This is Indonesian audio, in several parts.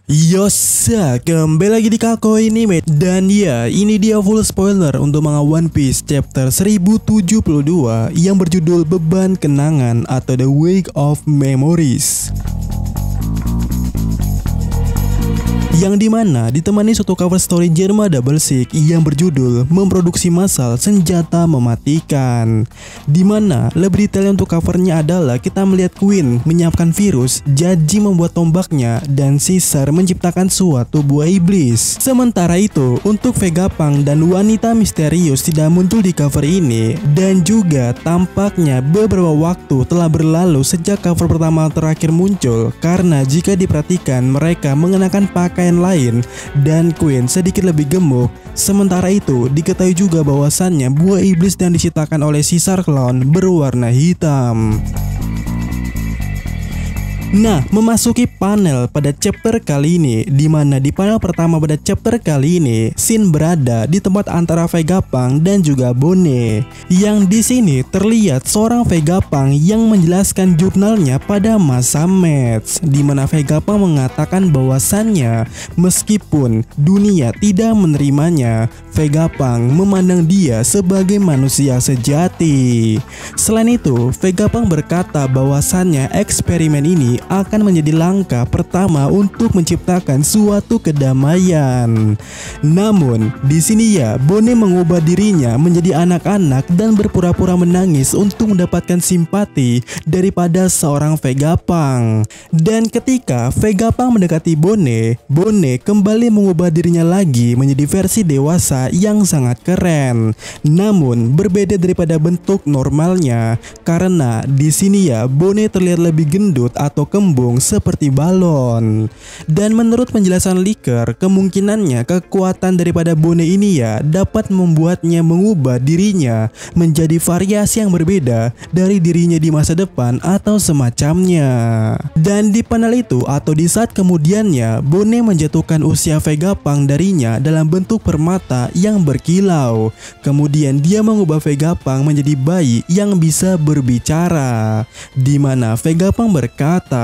Yosa, kembali lagi di Kako ini mate. Dan ya, ini dia full spoiler untuk manga One Piece chapter 1072 yang berjudul Beban Kenangan atau The Weight of Memories, yang dimana ditemani suatu cover story Germa Double Six yang berjudul Memproduksi Massal Senjata Mematikan, dimana lebih detailnya untuk covernya adalah kita melihat Queen menyiapkan virus, Jaji membuat tombaknya, dan Caesar menciptakan suatu buah iblis. Sementara itu untuk Vegapunk dan wanita misterius tidak muncul di cover ini, dan juga tampaknya beberapa waktu telah berlalu sejak cover pertama terakhir muncul, karena jika diperhatikan mereka mengenakan pakaian lain dan Queen sedikit lebih gemuk. Sementara itu diketahui juga bahwasannya buah iblis yang diciptakan oleh Caesar Clown berwarna hitam. Nah, memasuki panel pada chapter kali ini, di mana di panel pertama pada chapter kali ini, Shin berada di tempat antara Vegapunk dan juga Bone. Yang di sini terlihat seorang Vegapunk yang menjelaskan jurnalnya pada masa match, di mana Vegapunk mengatakan bahwasannya meskipun dunia tidak menerimanya, Vegapunk memandang dia sebagai manusia sejati. Selain itu, Vegapunk berkata bahwasannya eksperimen ini akan menjadi langkah pertama untuk menciptakan suatu kedamaian. Namun, di sini ya, Bone mengubah dirinya menjadi anak-anak dan berpura-pura menangis untuk mendapatkan simpati daripada seorang Vegapunk. Dan ketika Vegapunk mendekati Bone, Bone kembali mengubah dirinya lagi menjadi versi dewasa yang sangat keren. Namun, berbeda daripada bentuk normalnya, karena di sini ya, Bone terlihat lebih gendut atau kembung seperti balon. Dan menurut penjelasan leaker, kemungkinannya kekuatan daripada Bone ini ya dapat membuatnya mengubah dirinya menjadi variasi yang berbeda dari dirinya di masa depan atau semacamnya. Dan di panel itu atau di saat kemudiannya, Bone menjatuhkan usia Vegapunk darinya dalam bentuk permata yang berkilau. Kemudian dia mengubah Vegapunk menjadi bayi yang bisa berbicara, di mana Vegapunk berkata,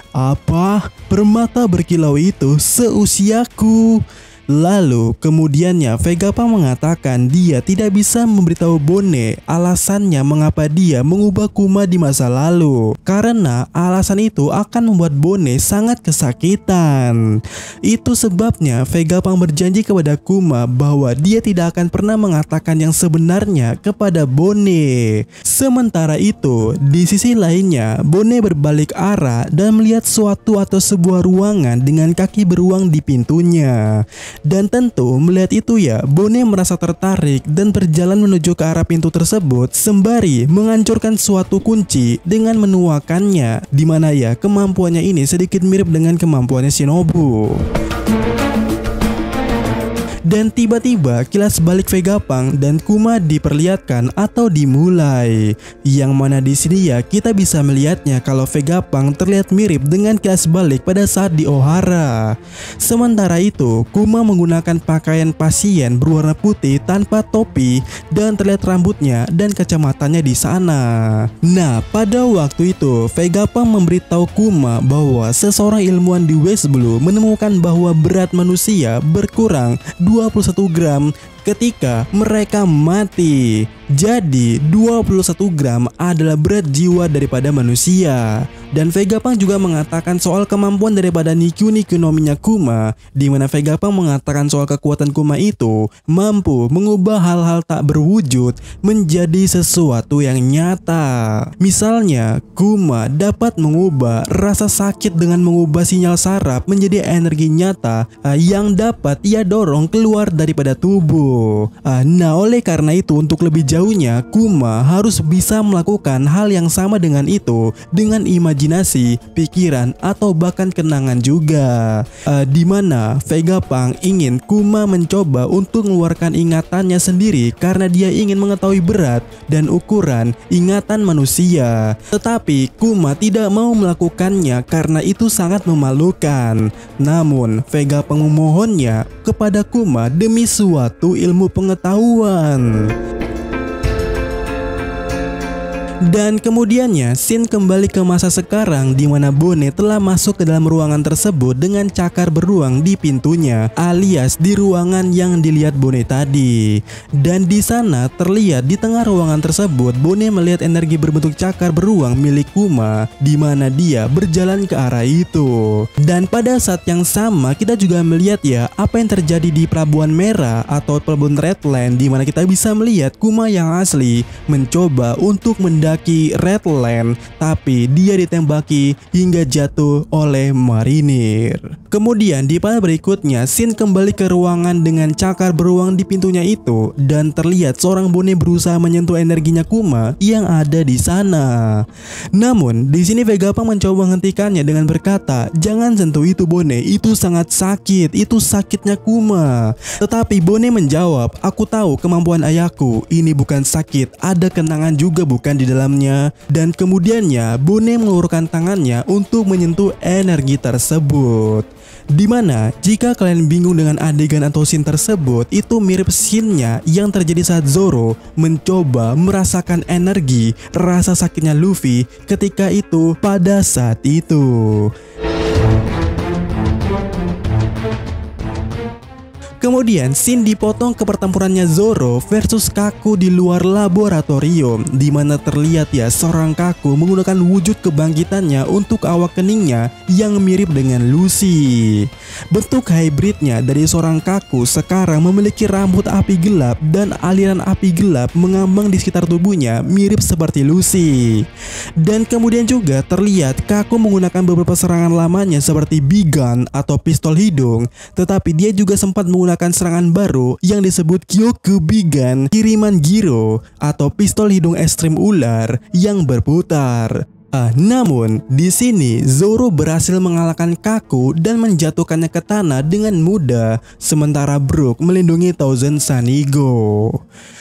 "Apa? Permata berkilau itu seusiaku?" Lalu kemudiannya Vegapunk mengatakan dia tidak bisa memberitahu Bone alasannya mengapa dia mengubah Kuma di masa lalu, karena alasan itu akan membuat Bone sangat kesakitan. Itu sebabnya Vegapunk berjanji kepada Kuma bahwa dia tidak akan pernah mengatakan yang sebenarnya kepada Bone. Sementara itu di sisi lainnya, Bone berbalik arah dan melihat suatu atau sebuah ruangan dengan kaki beruang di pintunya. Dan tentu melihat itu ya, Bone merasa tertarik dan berjalan menuju ke arah pintu tersebut sembari menghancurkan suatu kunci dengan menuakannya, dimana ya kemampuannya ini sedikit mirip dengan kemampuannya Shinobu. Dan tiba-tiba kilas balik Vegapunk dan Kuma diperlihatkan atau dimulai, yang mana di sini ya kita bisa melihatnya kalau Vegapunk terlihat mirip dengan kilas balik pada saat di Ohara. Sementara itu Kuma menggunakan pakaian pasien berwarna putih tanpa topi dan terlihat rambutnya dan kacamatanya di sana. Nah, pada waktu itu Vegapunk memberitahu Kuma bahwa seseorang ilmuwan di West Blue menemukan bahwa berat manusia berkurang 21 gram ketika mereka mati. Jadi 21 gram adalah berat jiwa daripada manusia. Dan Vegapunk juga mengatakan soal kemampuan daripada Nikyu no Mi-nya Kuma, di mana Vegapunk mengatakan soal kekuatan Kuma itu mampu mengubah hal-hal tak berwujud menjadi sesuatu yang nyata. Misalnya Kuma dapat mengubah rasa sakit dengan mengubah sinyal saraf menjadi energi nyata yang dapat ia dorong keluar daripada tubuh. Nah, oleh karena itu untuk lebih jauhnya Kuma harus bisa melakukan hal yang sama dengan itu dengan imajinasi, pikiran, atau bahkan kenangan juga. Dimana Vegapunk ingin Kuma mencoba untuk mengeluarkan ingatannya sendiri karena dia ingin mengetahui berat dan ukuran ingatan manusia. Tetapi Kuma tidak mau melakukannya karena itu sangat memalukan. Namun Vegapunk memohonnya kepada Kuma demi suatu ilmu pengetahuan. Dan kemudiannya scene kembali ke masa sekarang di mana Bonnie telah masuk ke dalam ruangan tersebut dengan cakar beruang di pintunya, alias di ruangan yang dilihat Bonnie tadi. Dan di sana terlihat di tengah ruangan tersebut Bonnie melihat energi berbentuk cakar beruang milik Kuma di mana dia berjalan ke arah itu. Dan pada saat yang sama kita juga melihat ya apa yang terjadi di Pelabuhan Merah atau Pelabuhan Redland di mana kita bisa melihat Kuma yang asli mencoba untuk mendaki Redland, tapi dia ditembaki hingga jatuh oleh marinir. Kemudian di panel berikutnya scene kembali ke ruangan dengan cakar beruang di pintunya itu dan terlihat seorang Bonnie berusaha menyentuh energinya Kuma yang ada di sana. Namun di sini Vegapunk mencoba menghentikannya dengan berkata, "Jangan sentuh itu Bonnie, itu sangat sakit, itu sakitnya Kuma." Tetapi Bonnie menjawab, "Aku tahu kemampuan ayahku, ini bukan sakit, ada kenangan juga bukan di dalamnya." Dan kemudiannya Bonnie mengulurkan tangannya untuk menyentuh energi tersebut. Dimana jika kalian bingung dengan adegan atau scene tersebut, itu mirip scene-nya yang terjadi saat Zoro mencoba merasakan energi rasa sakitnya Luffy ketika itu pada saat itu. Kemudian scene dipotong ke pertempurannya Zoro versus Kaku di luar laboratorium, di mana terlihat ya seorang Kaku menggunakan wujud kebangkitannya untuk awak keningnya yang mirip dengan Lucy. Bentuk hybridnya dari seorang Kaku sekarang memiliki rambut api gelap dan aliran api gelap mengambang di sekitar tubuhnya mirip seperti Lucy. Dan kemudian juga terlihat Kaku menggunakan beberapa serangan lamanya seperti Bigan atau pistol hidung, tetapi dia juga sempat menggunakan serangan baru yang disebut Kyoku Bigan Kiriman Giro atau pistol hidung ekstrim ular yang berputar. Namun di sini Zoro berhasil mengalahkan Kaku dan menjatuhkannya ke tanah dengan mudah, sementara Brook melindungi Thousand Sanigo.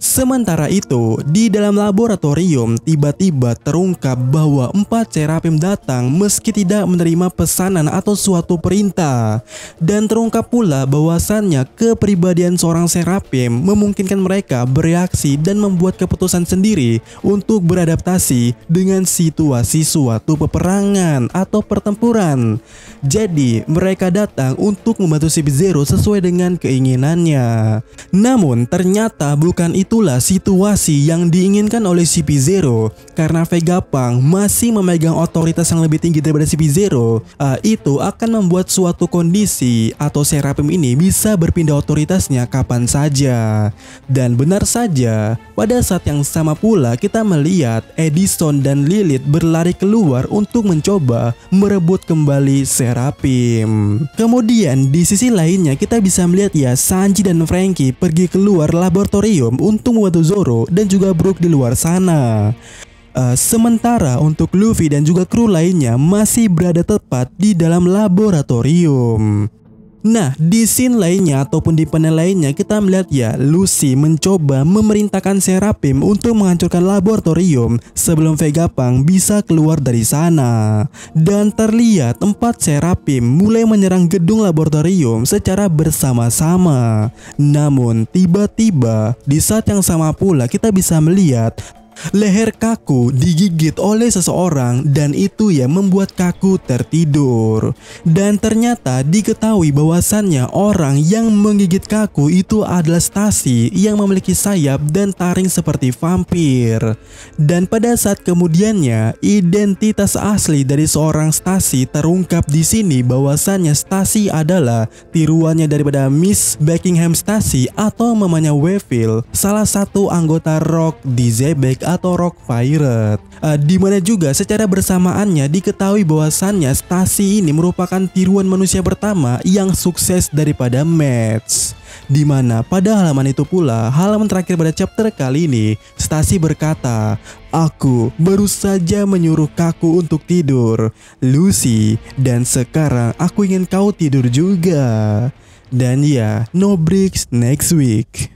Sementara itu, di dalam laboratorium tiba-tiba terungkap bahwa 4 Seraphim datang meski tidak menerima pesanan atau suatu perintah. Dan terungkap pula bahwasannya kepribadian seorang Seraphim memungkinkan mereka bereaksi dan membuat keputusan sendiri untuk beradaptasi dengan situasi suatu peperangan atau pertempuran. Jadi mereka datang untuk membantu Sub-Zero sesuai dengan keinginannya. Namun ternyata bukan itulah situasi yang diinginkan oleh Sub-Zero, karena Vegapunk masih memegang otoritas yang lebih tinggi daripada Sub-Zero. Itu akan membuat suatu kondisi atau Seraphim ini bisa berpindah otoritasnya kapan saja. Dan benar saja, pada saat yang sama pula kita melihat Edison dan Lilith berlari keluar untuk mencoba merebut kembali Seraphim. Kemudian di sisi lainnya kita bisa melihat ya Sanji dan Franky pergi keluar laboratorium untuk membantu Zoro dan juga Brook di luar sana. Sementara untuk Luffy dan juga kru lainnya masih berada tepat di dalam laboratorium. Nah, di scene lainnya ataupun di panel lainnya kita melihat ya Lucy mencoba memerintahkan Seraphim untuk menghancurkan laboratorium sebelum Vegapunk bisa keluar dari sana. Dan terlihat 4 Seraphim mulai menyerang gedung laboratorium secara bersama-sama. Namun tiba-tiba di saat yang sama pula kita bisa melihat leher Kaku digigit oleh seseorang dan itu ya membuat Kaku tertidur. Dan ternyata diketahui bahwasannya orang yang menggigit Kaku itu adalah Stacy yang memiliki sayap dan taring seperti vampir. Dan pada saat kemudiannya identitas asli dari seorang Stacy terungkap di sini bahwasannya Stacy adalah tiruannya daripada Miss Buckingham Stacy atau mamanya Weevil, salah satu anggota Rock di Zebek atau Rock Pirate. Dimana juga secara bersamaannya diketahui bahwasannya Stacy ini merupakan tiruan manusia pertama yang sukses daripada Mets. Dimana pada halaman itu pula, halaman terakhir pada chapter kali ini, Stacy berkata, "Aku baru saja menyuruh Kaku untuk tidur, Lucy, dan sekarang aku ingin kau tidur juga." Dan ya, no breaks next week.